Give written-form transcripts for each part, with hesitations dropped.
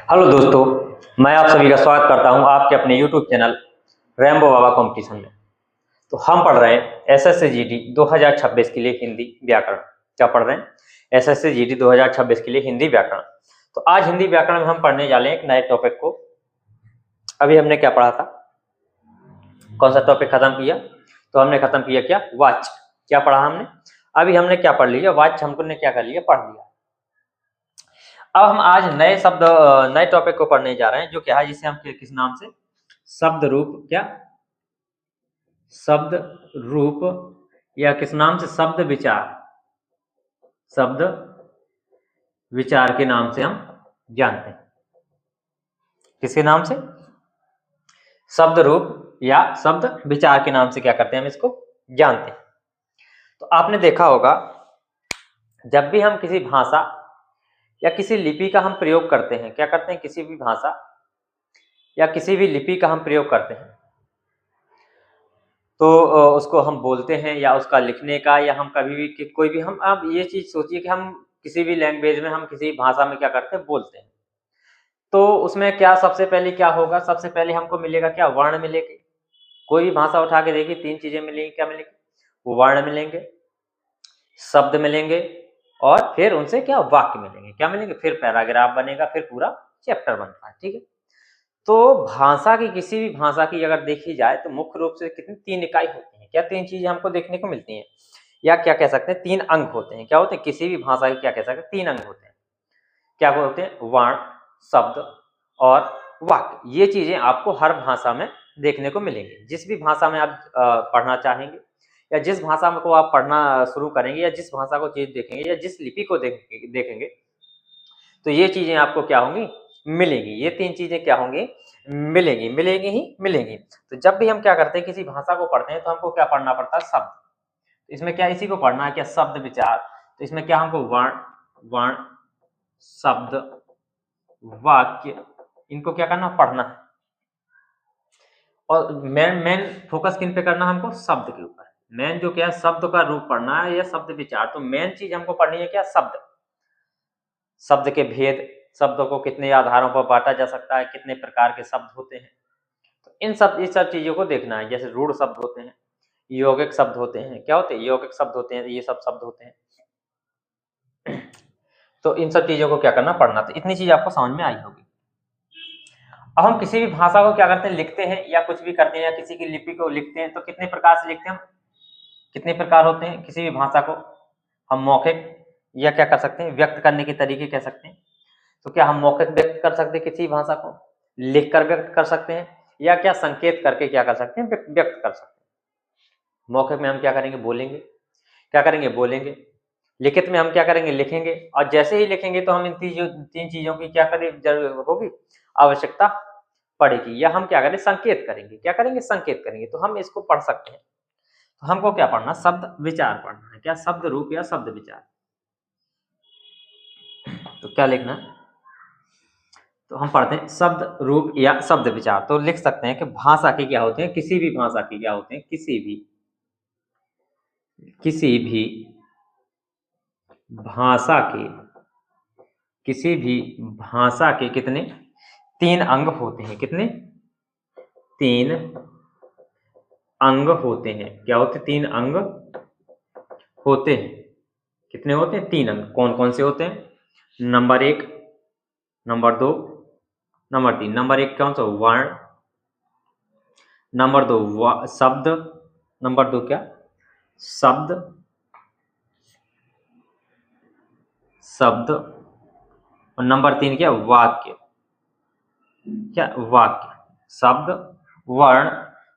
Hello दोस्तों, मैं आप सभी का स्वागत करता हूं आपके अपने YouTube चैनल रैम्बो बाबा कंपटीशन में। तो हम पढ़ रहे हैं एसएससी जीडी 2026 के लिए हिंदी व्याकरण। क्या पढ़ रहे हैं? एसएससी जीडी 2026 के लिए हिंदी व्याकरण। तो आज हिंदी व्याकरण में हम पढ़ने जा रहे हैं एक नए टॉपिक को। अभी हमने क्या पढ़ा था? कौन सा टॉपिक खत्म किया? तो हमने खत्म किया क्या? वाच्य। क्या पढ़ा हमने? अभी हमने क्या पढ़ लिया? वाच्य हमने क्या कर लिया? पढ़ लिया। अब हम आज नए टॉपिक को पढ़ने जा रहे हैं, जो क्या है, जिसे हम किस नाम से? शब्द रूप। क्या? शब्द रूप, या किस नाम से? शब्द विचार। शब्द विचार के नाम से हम जानते हैं। किसके नाम से? शब्द रूप या शब्द विचार के नाम से क्या करते हैं? हम इसको जानते हैं। तो आपने देखा होगा, जब भी हम किसी भाषा या किसी लिपि का हम प्रयोग करते हैं, क्या करते हैं? किसी भी भाषा या किसी भी लिपि का हम प्रयोग करते हैं, तो उसको हम बोलते हैं, या उसका लिखने का, या हम कभी भी कोई भी हम, आप ये चीज सोचिए कि हम किसी भी लैंग्वेज में, हम किसी भाषा में क्या करते हैं? बोलते हैं। तो उसमें क्या सबसे पहले क्या होगा? सबसे पहले हमको मिलेगा क्या? वर्ण मिलेगी। कोई भी भाषा उठा के देखिए, तीन चीजें मिलेंगी। क्या मिलेगी? वो वर्ण मिलेंगे, शब्द मिलेंगे, और फिर उनसे क्या? वाक्य मिलेंगे। क्या मिलेंगे? फिर पैराग्राफ बनेगा, फिर पूरा चैप्टर बनता है। ठीक है। तो भाषा की, किसी भी भाषा की अगर देखी जाए, तो मुख्य रूप से कितनी तीन इकाई होती हैं। क्या तीन चीजें हमको देखने को मिलती हैं, या क्या कह सकते हैं? तीन अंग होते हैं। क्या होते हैं? किसी भी भाषा के क्या कह सकते हैं? तीन अंग होते हैं। क्या होते हैं? वर्ण, शब्द और वाक्य। ये चीजें आपको हर भाषा में देखने को मिलेंगी। जिस भी भाषा में आप पढ़ना चाहेंगे, या जिस भाषा में को आप पढ़ना शुरू करेंगे, या जिस भाषा को चीज देखेंगे, या जिस लिपि को देखेंगे, तो ये चीजें आपको क्या होंगी? मिलेंगी। ये तीन चीजें क्या होंगी? मिलेंगी। मिलेंगी ही मिलेंगी। तो जब भी हम क्या करते हैं, किसी भाषा को पढ़ते हैं, तो हमको क्या पढ़ना पड़ता है? शब्द। इसमें क्या इसी को पढ़ना है? क्या? शब्द विचार। तो इसमें क्या हमको? वर्ण, वर्ण, शब्द, वाक्य, इनको क्या करना? पढ़ना है। और मेन मेन फोकस किन पे करना है हमको? शब्द के ऊपर। मेन जो क्या है, शब्द का रूप पढ़ना है, या शब्द विचार। तो मेन चीज हमको पढ़नी है क्या? शब्द। शब्द के भेद, शब्दों को कितने आधारों पर बांटा जा सकता है, कितने प्रकार के शब्द होते हैं, तो इस सब चीजों को देखना है। जैसे रूढ़ शब्द होते हैं, यौगिक शब्द होते हैं। क्या होते हैं? यौगिक शब्द होते हैं। ये सब शब्द होते हैं। तो इन सब चीजों को क्या करना? पढ़ना। तो इतनी चीज आपको समझ में आई होगी। अब हम किसी भी भाषा को क्या करते हैं? लिखते हैं, या कुछ भी करते हैं, या किसी की लिपि को लिखते हैं, तो कितने प्रकार से लिखते हैं हम? कितने प्रकार होते हैं? किसी भी भाषा को हम मौखिक, या क्या कर सकते हैं? व्यक्त करने के तरीके कह सकते हैं। तो क्या हम मौखिक व्यक्त कर सकते हैं किसी भाषा को? लिखकर व्यक्त कर सकते हैं, या क्या संकेत करके क्या कर सकते हैं? व्यक्त कर सकते हैं। मौखिक में हम क्या करेंगे? बोलेंगे। क्या करेंगे? बोलेंगे। लिखित में हम क्या करेंगे? लिखेंगे। और जैसे ही लिखेंगे, तो हम इन तीन चीजों की क्या करें? जरूरत होगी, आवश्यकता पड़ेगी। या हम क्या करें? संकेत करेंगे। क्या करेंगे? संकेत करेंगे। तो हम इसको पढ़ सकते हैं। तो हमको क्या पढ़ना? शब्द विचार पढ़ना है। क्या? शब्द रूप या शब्द विचार। तो क्या लिखना है? तो हम पढ़ते हैं शब्द रूप या शब्द विचार। तो लिख सकते हैं कि भाषा के क्या होते हैं? किसी भी भाषा के क्या होते हैं? किसी भी भाषा के, किसी भी भाषा के कितने? तीन अंग होते हैं। कितने? तीन अंग होते हैं। क्या होते हैं? तीन अंग होते हैं। कितने होते हैं? तीन अंग। कौन कौन से होते हैं? नंबर एक, नंबर दो, नंबर तीन। नंबर एक कौन सा? वर्ण। नंबर दो शब्द। नंबर दो क्या? शब्द। शब्द। और नंबर तीन क्या? वाक्य। क्या? वाक्य। शब्द, वर्ण,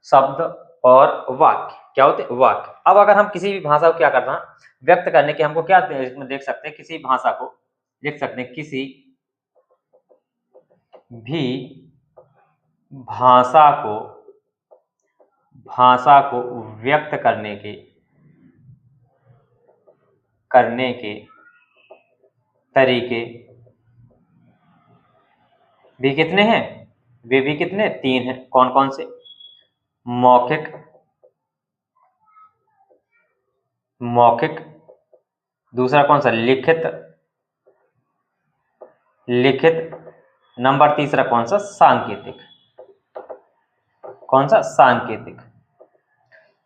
शब्द और वाक्य। क्या होते हैं? वाक्य। अब अगर हम किसी भी भाषा को क्या करना, व्यक्त करने के, हमको क्या इसमें देख सकते हैं? किसी भाषा को लिख सकते हैं, किसी भी भाषा को व्यक्त करने के तरीके भी कितने हैं? वे भी कितने? तीन हैं। कौन कौन से? मौखिक, मौखिक। दूसरा कौन सा? लिखित, लिखित। नंबर तीसरा कौन सा? सांकेतिक। कौन सा? सांकेतिक।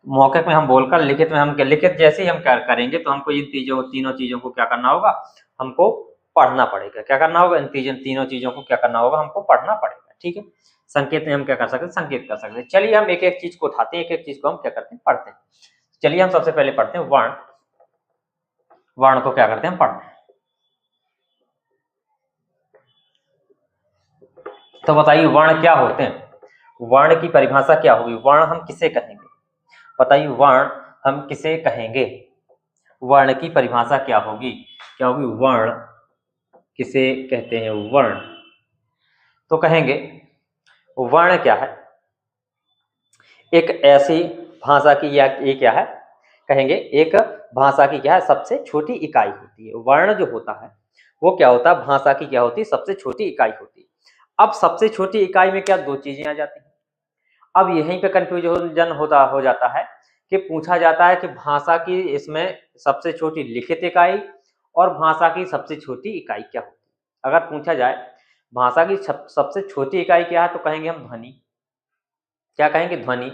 मौखिक में हम बोलकर, लिखित में हम क्या, लिखित जैसे ही हम क्या करेंगे तो हमको इन तीनों चीजों को क्या करना होगा? हमको पढ़ना पड़ेगा। क्या करना होगा? इन तीनों चीजों को क्या करना होगा? हमको पढ़ना पड़ेगा। ठीक है। संकेत में हम क्या कर सकते हैं? संकेत कर सकते हैं। चलिए हम एक एक चीज को उठाते हैं, एक एक चीज को हम क्या करते हैं? पढ़ते हैं। चलिए हम सबसे पहले पढ़ते हैं वर्ण। वर्ण को क्या करते हैं? पढ़ते हैं। तो बताइए वर्ण क्या होते हैं? वर्ण की परिभाषा क्या होगी? वर्ण हम किसे कहेंगे? बताइए वर्ण हम किसे कहेंगे? वर्ण की परिभाषा क्या होगी? क्या होगी? वर्ण किसे कहते हैं? वर्ण तो कहेंगे वर्ण क्या है? एक ऐसी भाषा की, या ये क्या है? कहेंगे एक भाषा की क्या है? सबसे छोटी इकाई होती है। वर्ण जो होता है वो क्या होता है? भाषा की क्या होती है? सबसे छोटी इकाई होती है। अब सबसे छोटी इकाई में क्या दो चीजें आ जाती हैं। अब यहीं पे कंफ्यूजन हो जाता है कि पूछा जाता है कि भाषा की इसमें सबसे छोटी लिखित इकाई और भाषा की सबसे छोटी इकाई क्या होती है। अगर पूछा जाए भाषा की सबसे छोटी इकाई क्या है, तो कहेंगे हम ध्वनि। क्या कहेंगे? ध्वनि।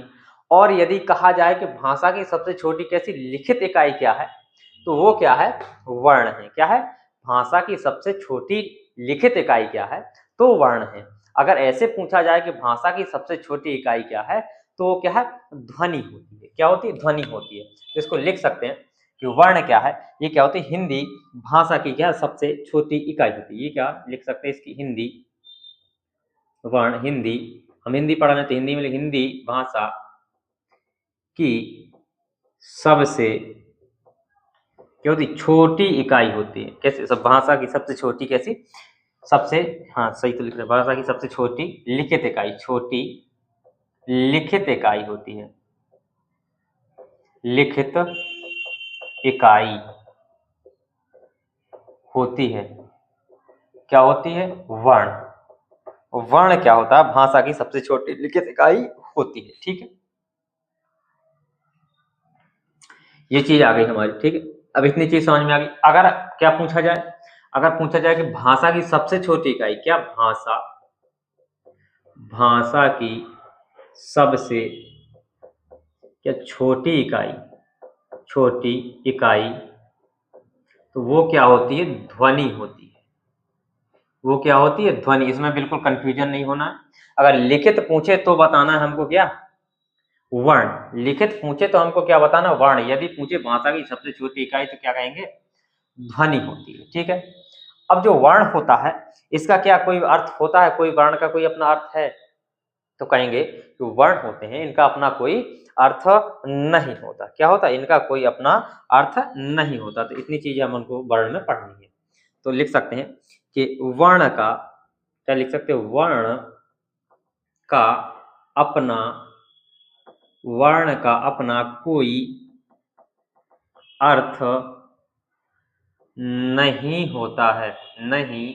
और यदि कहा जाए कि भाषा की सबसे छोटी कैसी लिखित इकाई क्या है, तो वो क्या है? वर्ण है। क्या है? भाषा की सबसे छोटी लिखित इकाई क्या है? तो वर्ण है। अगर ऐसे पूछा जाए कि भाषा की सबसे छोटी इकाई क्या है, तो वो क्या है? ध्वनि होती है। क्या होती है? ध्वनि होती है। तो इसको लिख सकते हैं कि वर्ण क्या है? ये क्या होती है? हिंदी भाषा की क्या सबसे छोटी इकाई होती है। ये क्या लिख सकते हैं? इसकी हिंदी वर्ण, हिंदी हम हिंदी पढ़ रहे हैं तो हिंदी में हिंदी भाषा की सबसे क्या होती? छोटी इकाई होती है। कैसे? सब भाषा की सबसे छोटी कैसी? सबसे, हाँ सही तो लिख रहे हैं, भाषा की सबसे छोटी लिखित इकाई, छोटी लिखित इकाई होती है। लिखित इकाई होती है। क्या होती है? वर्ण। वर्ण क्या होता है? भाषा की सबसे छोटी लिखित इकाई होती है। ठीक है, ये चीज आ गई हमारी। ठीक है, अब इतनी चीज समझ में आ गई। अगर क्या पूछा जाए? अगर पूछा जाए कि भाषा की सबसे छोटी इकाई क्या? भाषा, भाषा की सबसे क्या छोटी इकाई, छोटी इकाई, तो वो क्या होती है? ध्वनि होती है। वो क्या होती है? ध्वनि। इसमें बिल्कुल कंफ्यूजन नहीं होना है। अगर लिखित पूछे तो बताना है हमको क्या? वर्ण। लिखित पूछे तो हमको क्या बताना? वर्ण। यदि पूछे भाषा की सबसे छोटी इकाई, तो क्या कहेंगे? ध्वनि होती है। ठीक है। अब जो वर्ण होता है इसका क्या कोई अर्थ होता है? कोई वर्ण का कोई अपना अर्थ है? तो कहेंगे कि वर्ण होते हैं इनका अपना कोई अर्थ नहीं होता। क्या होता है? इनका कोई अपना अर्थ नहीं होता। तो इतनी चीजें हम उनको वर्ण में पढ़नी है। तो लिख सकते हैं कि वर्ण का, क्या लिख सकते हैं? वर्ण का अपना, वर्ण का अपना कोई अर्थ नहीं होता है। नहीं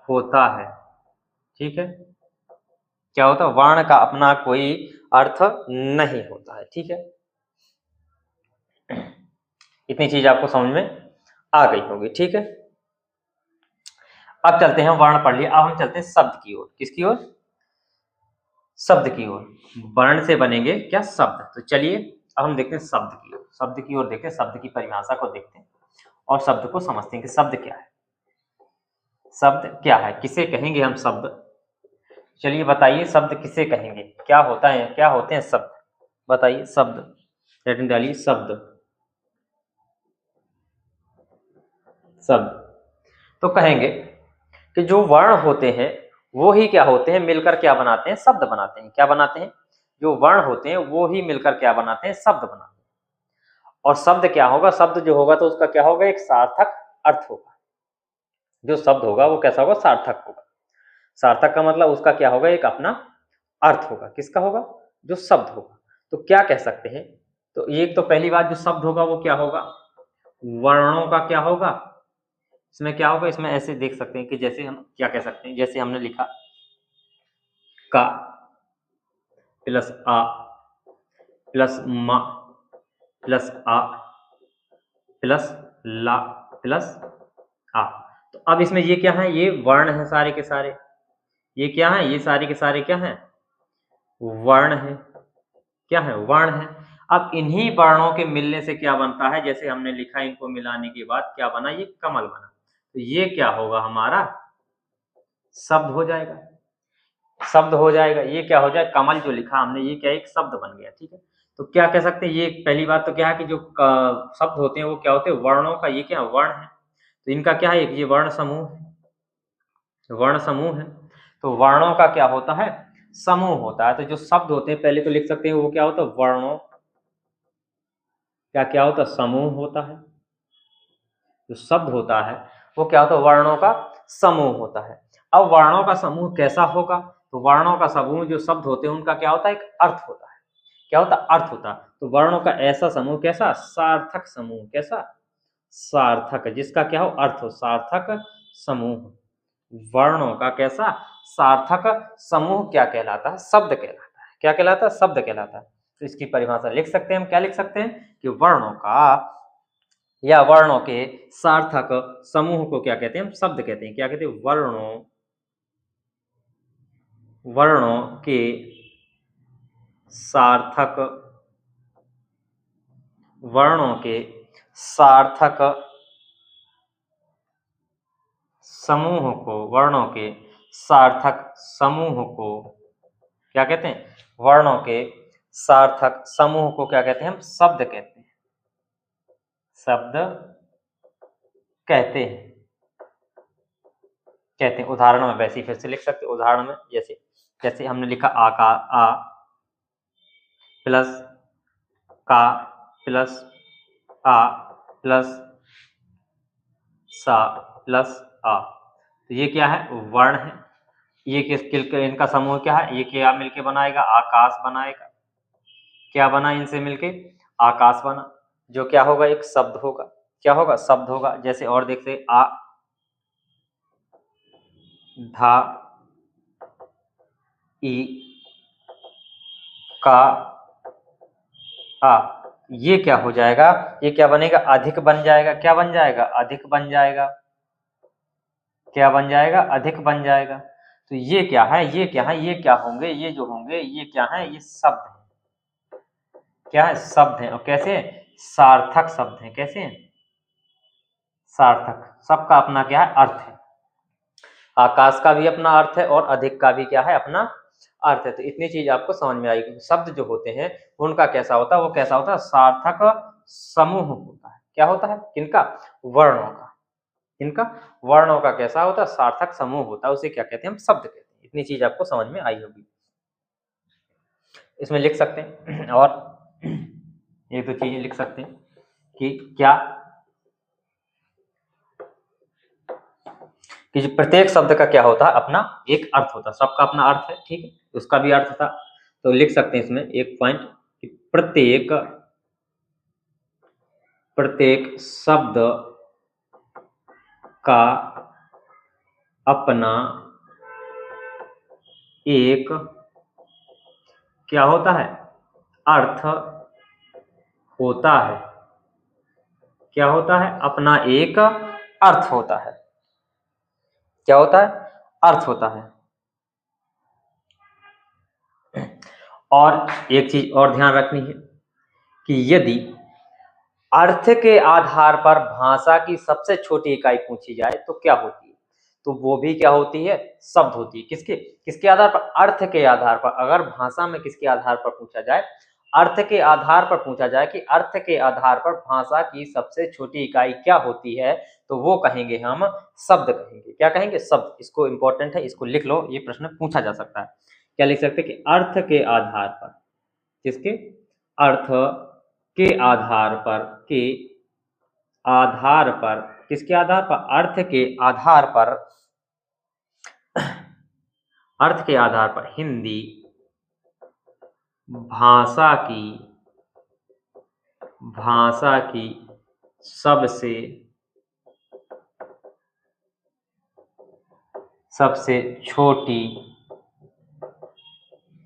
होता है। ठीक है। क्या होता है? वर्ण का अपना कोई अर्थ नहीं होता है। ठीक है, इतनी चीज आपको समझ में आ गई होगी। ठीक है, अब चलते हैं, वर्ण पढ़ लिया, अब हम चलते हैं शब्द की ओर। किसकी ओर? शब्द की ओर। वर्ण से बनेंगे क्या? शब्द। तो चलिए अब हम देखते हैं शब्द की ओर। शब्द की ओर देखते हैं, शब्द की परिभाषा को देखते हैं और शब्द को समझते हैं कि शब्द क्या है। शब्द क्या है? किसे कहेंगे हम शब्द? चलिए बताइए शब्द किसे कहेंगे? क्या होता है, क्या होते हैं शब्द? बताइए शब्द। लेटिन डालिए शब्द। शब्द तो कहेंगे कि जो वर्ण होते हैं वो ही क्या होते हैं? मिलकर क्या बनाते हैं? शब्द बनाते हैं। क्या बनाते हैं? जो वर्ण होते हैं वो ही मिलकर क्या बनाते हैं? शब्द बनाते हैं। और शब्द क्या होगा? शब्द जो होगा तो उसका क्या होगा? एक सार्थक अर्थ होगा। जो शब्द होगा वो कैसा होगा? सार्थक होगा। सार्थक का मतलब उसका क्या होगा? एक अपना अर्थ होगा। किसका होगा? जो शब्द होगा। तो क्या कह सकते हैं? तो एक तो पहली बात, जो शब्द होगा वो क्या होगा? वर्णों का क्या होगा? इसमें क्या होगा? इसमें ऐसे देख सकते हैं कि जैसे हम क्या कह सकते हैं, जैसे हमने लिखा का प्लस आ प्लस मा प्लस आ प्लस ला प्लस आ। तो अब इसमें ये क्या है? ये वर्ण है सारे के सारे। ये क्या है, ये सारे के सारे क्या हैं, वर्ण है। क्या है, वर्ण है। अब इन्हीं वर्णों के मिलने से क्या बनता है, जैसे हमने लिखा, इनको मिलाने के बाद क्या बना, ये कमल बना। तो ये क्या होगा, हमारा शब्द हो जाएगा। शब्द हो जाएगा, ये क्या हो जाए, कमल जो लिखा हमने, ये क्या एक शब्द बन गया। ठीक है, तो क्या कह सकते हैं, ये पहली बात तो क्या है कि जो शब्द होते हैं वो क्या होते हैं, वर्णों का ये क्या वर्ण है। तो इनका क्या है, एक ये वर्ण समूह है, वर्ण समूह है। तो वर्णों का क्या होता है, समूह होता है। तो जो शब्द होते हैं पहले तो लिख सकते हैं, वो क्या होता है, वर्णों क्या क्या होता है, समूह होता है। जो शब्द होता है वो क्या होता है, वर्णों का समूह होता है। अब वर्णों का समूह कैसा होगा, तो वर्णों का समूह जो शब्द होते हैं उनका क्या होता है, एक अर्थ होता है। क्या होता है, अर्थ होता है। तो वर्णों का ऐसा समूह कैसा, सार्थक समूह। कैसा, सार्थक, जिसका क्या हो, अर्थ हो, सार्थक समूह। वर्णों का कैसा, सार्थक समूह क्या कहलाता है, शब्द कहलाता है। क्या कहलाता है, शब्द कहलाता है। तो इसकी परिभाषा लिख सकते हैं हम, क्या लिख सकते हैं कि वर्णों का या वर्णों के सार्थक समूह को क्या कहते हैं, हम शब्द कहते हैं। क्या कहते हैं, वर्णों के सार्थक, वर्णों के सार्थक समूह को, वर्णों के सार्थक समूह को क्या कहते हैं, वर्णों के सार्थक समूह को क्या कहते हैं, हम शब्द कहते हैं। शब्द कहते हैं, कहते हैं। उदाहरण में वैसे ही फिर से लिख सकते हैं। उदाहरण में जैसे जैसे हमने लिखा, आ प्लस का प्लस आ प्लस सा प्लस आ। तो ये क्या है, वर्ण है। ये इनका समूह क्या है, ये क्या मिलके बनाएगा, आकाश बनाएगा। क्या बना इनसे मिलके, आकाश बना, जो क्या होगा, एक शब्द होगा। क्या होगा, शब्द होगा। जैसे और देखते, आ धा ई का आ, ये क्या हो जाएगा, ये क्या बनेगा, अधिक बन जाएगा। क्या बन जाएगा, अधिक बन जाएगा। क्या बन जाएगा, अधिक बन जाएगा। तो ये क्या है, ये क्या है, ये क्या होंगे, ये जो होंगे ये क्या है, ये शब्द है। क्या है, शब्द है। और कैसे, सार्थक शब्द है। कैसे, सार्थक। सबका अपना क्या है, अर्थ है। आकाश का भी अपना अर्थ है और अधिक का भी क्या है, अपना अर्थ है। तो इतनी चीज आपको समझ में आएगी। शब्द जो होते हैं उनका कैसा होता है, वो कैसा होता है, सार्थक समूह होता है। क्या होता है, किनका, वर्णों का। इनका वर्णों का कैसा होता है, सार्थक समूह होता है। उसे क्या कहते हैं, हम शब्द कहते हैं। इतनी चीज आपको समझ में आई होगी। इसमें लिख सकते हैं और एक दो चीजें लिख सकते हैं कि क्या, कि जो प्रत्येक शब्द का क्या होता है, अपना एक अर्थ होता है। सबका अपना अर्थ है, ठीक है, उसका भी अर्थ था। तो लिख सकते हैं इसमें एक पॉइंट कि प्रत्येक शब्द का अपना एक क्या होता है, अर्थ होता है। क्या होता है, अपना एक अर्थ होता है। क्या होता है, अर्थ होता है। और एक चीज और ध्यान रखनी है कि यदि अर्थ के आधार पर भाषा की सबसे छोटी इकाई पूछी जाए तो क्या होती है, तो वो भी क्या होती है, शब्द होती है। किसके किसके आधार पर, अर्थ के आधार पर। अगर भाषा में किसके आधार पर पूछा जाए, अर्थ के आधार पर पूछा जाए कि अर्थ के आधार पर भाषा की सबसे छोटी इकाई क्या होती है, तो वो कहेंगे हम शब्द कहेंगे। क्या कहेंगे, शब्द। इसको इंपॉर्टेंट है, इसको लिख लो, ये प्रश्न पूछा जा सकता है। क्या लिख सकते हैं कि अर्थ के आधार पर, किसके, अर्थ के आधार पर, के आधार पर, किसके आधार पर, अर्थ के आधार पर, अर्थ के आधार पर हिंदी भाषा की सबसे छोटी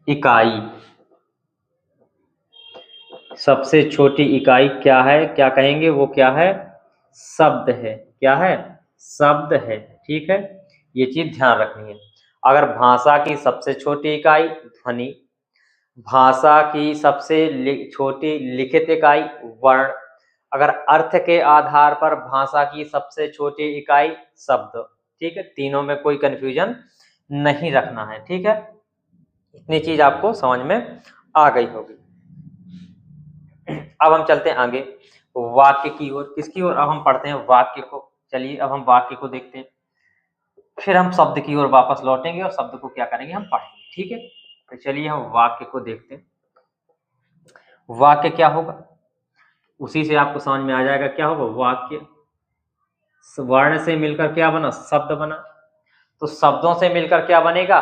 इकाई, सबसे छोटी इकाई क्या है, क्या कहेंगे, वो क्या है, शब्द है। क्या है, शब्द है। ठीक है, ये चीज ध्यान रखनी है। अगर भाषा की सबसे छोटी इकाई ध्वनि, भाषा की सबसे छोटी लिखित इकाई वर्ण, अगर अर्थ के आधार पर भाषा की सबसे छोटी इकाई शब्द। ठीक है, तीनों में कोई कंफ्यूजन नहीं रखना है। ठीक है, इतनी चीज आपको समझ में आ गई होगी। अब हम चलते हैं आगे वाक्य की ओर। किसकी ओर? अब हम पढ़ते हैं वाक्य को। चलिए अब हम वाक्य को देखते हैं, फिर हम शब्द की ओर वापस लौटेंगे और शब्द को क्या करेंगे, हम पढ़ेंगे। ठीक है, तो चलिए हम वाक्य को देखते हैं। वाक्य क्या होगा, उसी से आपको समझ में आ जाएगा क्या होगा। वाक्य वर्ण से मिलकर क्या बना, शब्द बना। तो शब्दों से मिलकर क्या बनेगा,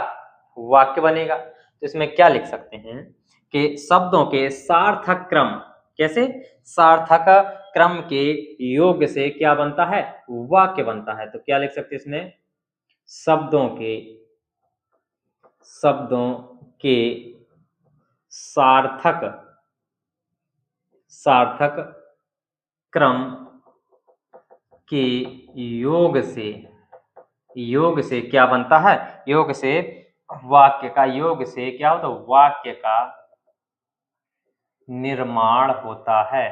वाक्य बनेगा। तो इसमें क्या लिख सकते हैं कि शब्दों के सार्थक क्रम, कैसे, सार्थक क्रम के योग से क्या बनता है, वाक्य बनता है। तो क्या लिख सकते हैं इसमें, शब्दों के सार्थक क्रम के योग से क्या बनता है, योग से वाक्य का, योग से क्या होता है, वाक्य का निर्माण होता है,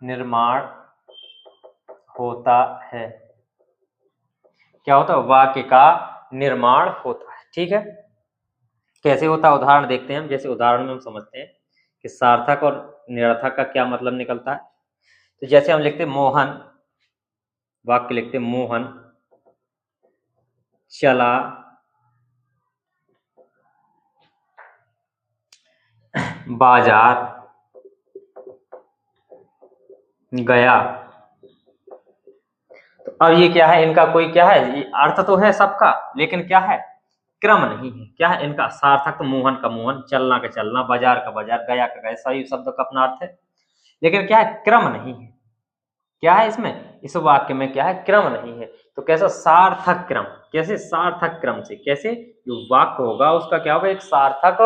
निर्माण होता है। क्या होता है, वाक्य का निर्माण होता है। ठीक है, कैसे होता है, उदाहरण देखते हैं हम। जैसे उदाहरण में हम समझते हैं कि सार्थक और निरर्थक का क्या मतलब निकलता है। तो जैसे हम लिखते हैं मोहन, वाक्य लिखते हैं मोहन चला बाजार गया। तो अब ये क्या है, इनका कोई क्या है, ये अर्थ तो है सबका, लेकिन क्या है, क्रम नहीं है। क्या है इनका, सार्थक तो मोहन का मोहन, चलना का चलना, बाजार का बाजार, गया का गया, सभी शब्द का अपना अर्थ है, लेकिन क्या है, क्रम नहीं है। क्या है इसमें, इस वाक्य में क्या है, क्रम नहीं है। तो कैसा, सार्थक क्रम, कैसे, सार्थक क्रम से, कैसे, जो वाक्य होगा उसका क्या होगा, एक सार्थक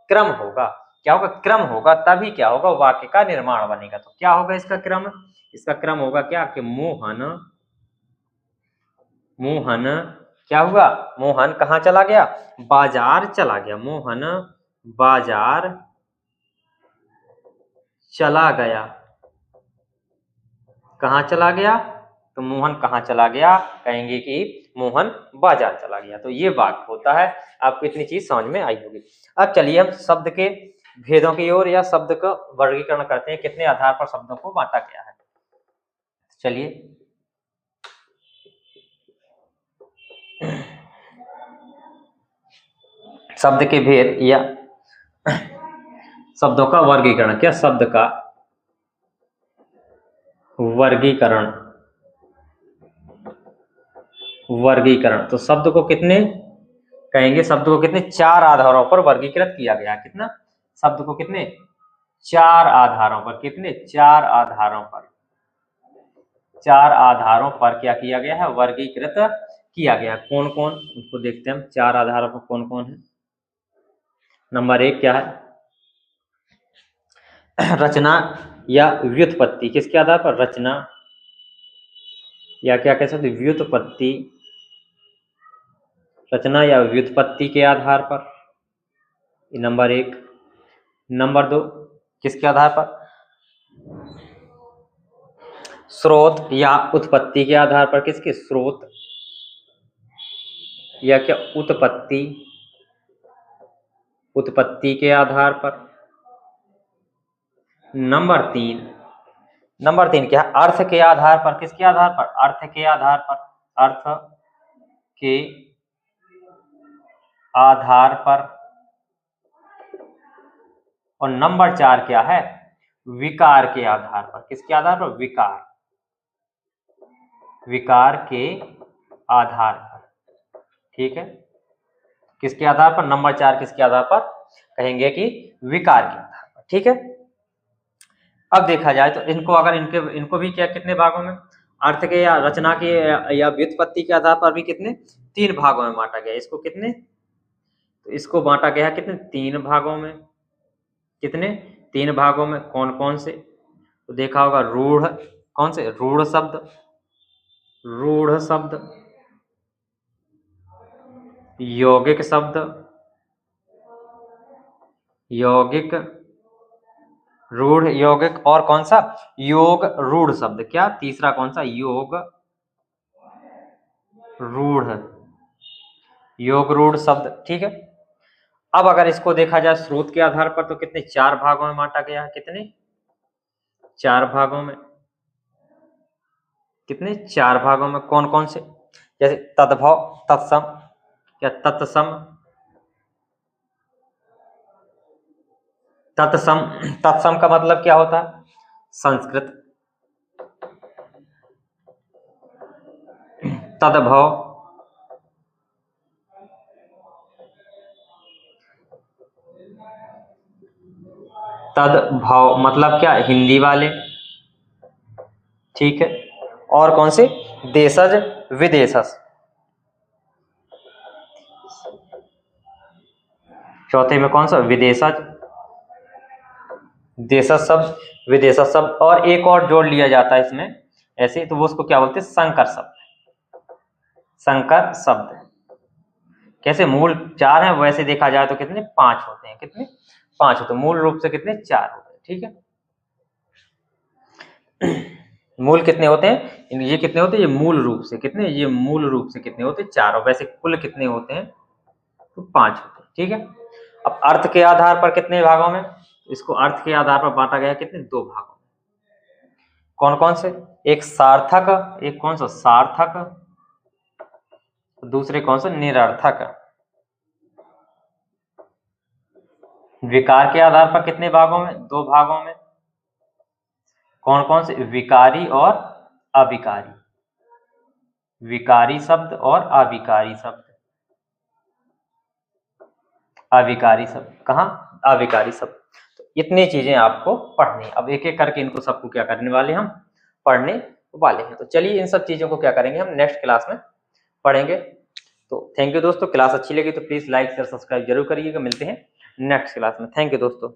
क्रम होगा। क्या होगा, क्रम होगा, तभी क्या होगा, वाक्य का निर्माण बनेगा। तो क्या होगा इसका क्रम, इसका क्रम होगा क्या, कि मोहन क्या हुआ, मोहन कहाँ चला गया, बाजार चला गया। मोहन बाजार चला गया। कहाँ चला गया, तो मोहन कहाँ चला गया, कहेंगे कि मोहन बाजार चला गया। तो ये वाक्य होता है। आपको इतनी चीज समझ में आई होगी। अब चलिए हम शब्द के भेदों की ओर या शब्द का वर्गीकरण करते हैं, कितने आधार पर शब्दों को बांटा गया है। चलिए शब्द के भेद या शब्दों का वर्गीकरण, क्या, शब्द का वर्गीकरण, वर्गीकरण। तो शब्द को कितने कहेंगे, शब्द को कितने, चार आधारों पर वर्गीकृत किया गया। कितना, शब्द को कितने, चार आधारों पर, कितने, चार आधारों पर, चार आधारों पर क्या किया गया है, वर्गीकृत किया गया। कौन कौन, उसको देखते हैं हम, चार आधारों पर कौन कौन है। नंबर एक क्या है, रचना या व्युत्पत्ति। किसके आधार पर, रचना या क्या कह सकते, व्युत्पत्ति, रचना या व्युत्पत्ति के आधार पर, नंबर एक। नंबर दो, किसके आधार पर, स्रोत या उत्पत्ति के आधार पर। किसके, स्रोत या क्या, उत्पत्ति, उत्पत्ति के आधार पर। नंबर तीन, नंबर तीन क्या है, अर्थ के आधार पर। किसके आधार पर, अर्थ के आधार पर, अर्थ के आधार पर। और नंबर चार क्या है, विकार के आधार पर। किसके आधार पर, विकार, विकार के आधार पर। ठीक है, किसके आधार पर, नंबर चार किसके आधार पर, कहेंगे कि विकार के आधार पर। ठीक है, अब देखा जाए तो इनको अगर इनको भी क्या, कितने भागों में, अर्थ के या रचना के या व्युत्पत्ति के आधार पर भी कितने, तीन भागों में बांटा गया। इसको कितने, तो इसको बांटा गया कितने, तीन भागों में। कितने, तीन भागों में। कौन कौन से, तो देखा होगा रूढ़, कौन से, रूढ़ शब्द, रूढ़ शब्द, यौगिक शब्द, यौगिक रूढ़, यौगिक और कौन सा, योग रूढ़ शब्द। क्या तीसरा कौन सा, योग रूढ़, योग रूढ़ शब्द। ठीक है। अब अगर इसको देखा जाए स्रोत के आधार पर तो कितने, चार भागों में बांटा गया है। कितने, चार भागों में। कितने, चार भागों में। कौन कौन से, जैसे तद्भव, तत्सम या तत्सम, तत्सम। तत्सम का मतलब क्या होता है, संस्कृत। तद्भव, तद्भव मतलब क्या, हिंदी वाले। ठीक है। और कौन से, देशज, विदेशज। चौथे में कौन सा, विदेशज, देशज शब्द, विदेशज शब्द। और एक और जोड़ लिया जाता है इसमें ऐसे, तो वो उसको क्या बोलते हैं, संकर शब्द। संकर शब्द। कैसे, मूल चार हैं, वैसे देखा जाए तो कितने, पांच होते हैं। कितने, पांच होते हैं। मूल रूप से कितने, चार होते हैं। ठीक है। मूल कितने होते हैं, ये कितने होते हैं, ये मूल रूप से कितने, ये मूल रूप से कितने होते हैं, चार। और वैसे कुल कितने होते हैं, तो पांच होते हैं। ठीक है। अब अर्थ के आधार पर कितने भागों में, इसको अर्थ के आधार पर बांटा गया कितने, दो भागों में। कौन कौन से, एक सार्थक, एक कौन सा, सार्थक, दूसरे कौन सा, निरर्थक। विकार के आधार पर कितने भागों में, दो भागों में। कौन कौन से, विकारी और अविकारी। विकारी शब्द और अविकारी शब्द। अविकारी शब्द कहाँ, अविकारी शब्द। तो इतनी चीजें आपको पढ़नी। अब एक एक करके इनको सबको क्या करने वाले, हम पढ़ने वाले हैं। तो चलिए इन सब चीजों को क्या करेंगे, हम नेक्स्ट क्लास में पढ़ेंगे। तो थैंक यू दोस्तों। क्लास अच्छी लगी तो प्लीज लाइक शेयर सब्सक्राइब जरूर करिएगा। मिलते हैं नेक्स्ट क्लास में। थैंक यू दोस्तों।